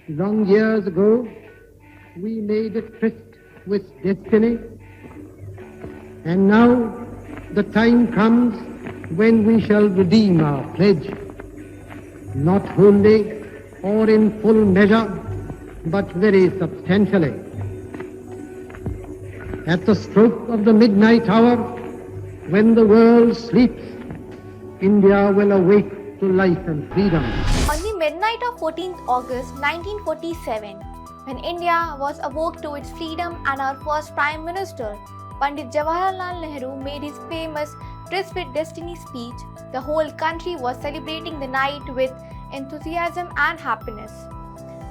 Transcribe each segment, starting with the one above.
Long years ago, we made a tryst with destiny, and now the time comes when we shall redeem our pledge, not wholly or in full measure, but very substantially. At the stroke of the midnight hour, when the world sleeps, India will awake to life and freedom. On the midnight of 14th August 1947, when India was awoke to its freedom and our first Prime Minister, Pandit Jawaharlal Nehru, made his famous Tryst with Destiny speech, the whole country was celebrating the night with enthusiasm and happiness.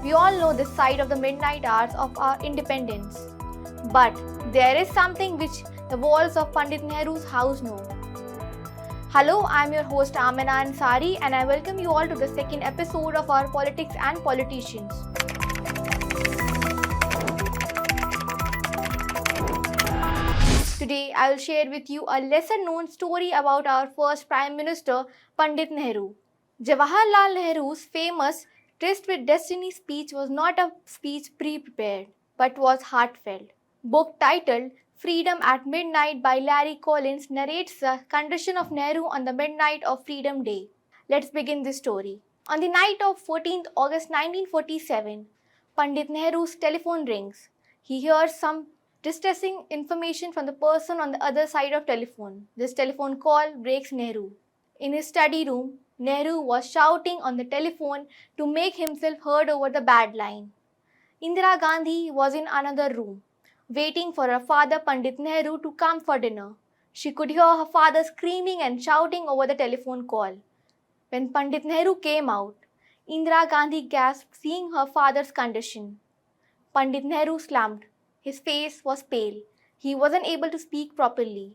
We all know this side of the midnight hours of our independence. But there is something which the walls of Pandit Nehru's house know. Hello, I am your host Amina Ansari and I welcome you all to the second episode of our Politics and Politicians. Today I will share with you a lesser known story about our first Prime Minister Pandit Nehru. Jawaharlal Nehru's famous Tryst with Destiny speech was not a speech pre-prepared but was heartfelt. Book titled Freedom at Midnight by Larry Collins narrates the condition of Nehru on the midnight of Freedom Day. Let's begin this story. On the night of 14th August 1947, Pandit Nehru's telephone rings. He hears some distressing information from the person on the other side of telephone. This telephone call breaks Nehru. In his study room, Nehru was shouting on the telephone to make himself heard over the bad line. Indira Gandhi was in another room, waiting for her father Pandit Nehru to come for dinner. She could hear her father screaming and shouting over the telephone call. When Pandit Nehru came out, Indira Gandhi gasped seeing her father's condition. Pandit Nehru slumped. His face was pale. He wasn't able to speak properly.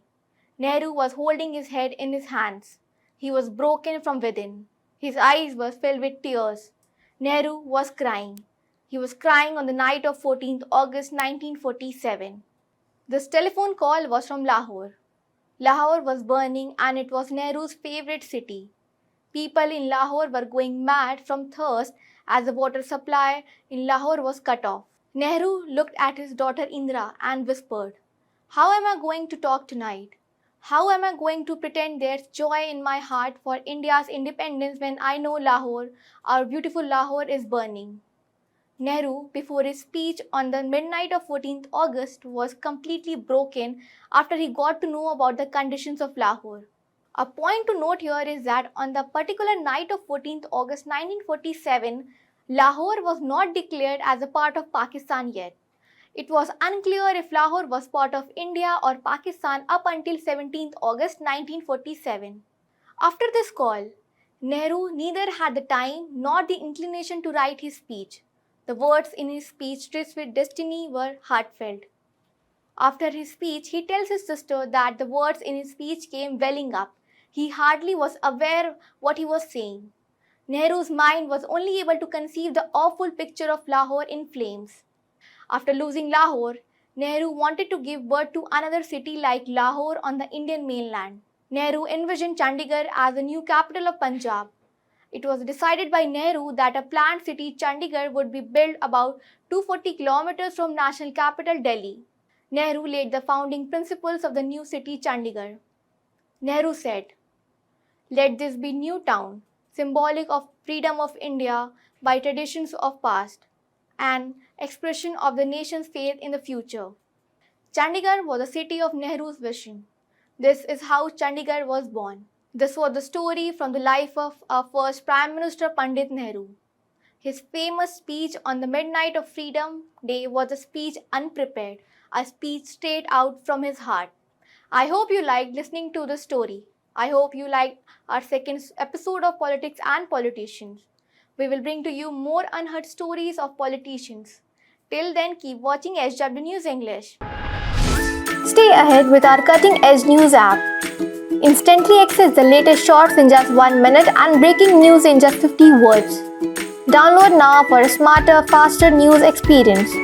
Nehru was holding his head in his hands. He was broken from within. His eyes were filled with tears. Nehru was crying. He was crying on the night of 14th August 1947. This telephone call was from Lahore. Lahore was burning and it was Nehru's favorite city. People in Lahore were going mad from thirst as the water supply in Lahore was cut off. Nehru looked at his daughter Indira and whispered, "How am I going to talk tonight? How am I going to pretend there's joy in my heart for India's independence when I know Lahore, our beautiful Lahore, is burning?" Nehru, before his speech on the midnight of 14th August, was completely broken after he got to know about the conditions of Lahore. A point to note here is that on the particular night of 14th August 1947, Lahore was not declared as a part of Pakistan yet. It was unclear if Lahore was part of India or Pakistan up until 17th August 1947. After this call, Nehru neither had the time nor the inclination to write his speech. The words in his speech, Tryst with Destiny, were heartfelt. After his speech, he tells his sister that the words in his speech came welling up. He hardly was aware what he was saying. Nehru's mind was only able to conceive the awful picture of Lahore in flames. After losing Lahore, Nehru wanted to give birth to another city like Lahore on the Indian mainland. Nehru envisioned Chandigarh as the new capital of Punjab. It was decided by Nehru that a planned city, Chandigarh, would be built about 240 kilometers from national capital Delhi. Nehru laid the founding principles of the new city, Chandigarh. Nehru said, "Let this be new town, symbolic of freedom of India by traditions of past, and expression of the nation's faith in the future." Chandigarh was the city of Nehru's vision. This is how Chandigarh was born. This was the story from the life of our first Prime Minister Pandit Nehru. His famous speech on the midnight of Freedom Day was a speech unprepared, a speech straight out from his heart. I hope you liked listening to the story. I hope you liked our second episode of Politics and Politicians. We will bring to you more unheard stories of politicians. Till then, keep watching SW News English. Stay ahead with our cutting edge news app. Instantly access the latest shorts in just 1 minute and breaking news in just 50 words. Download now for a smarter, faster news experience.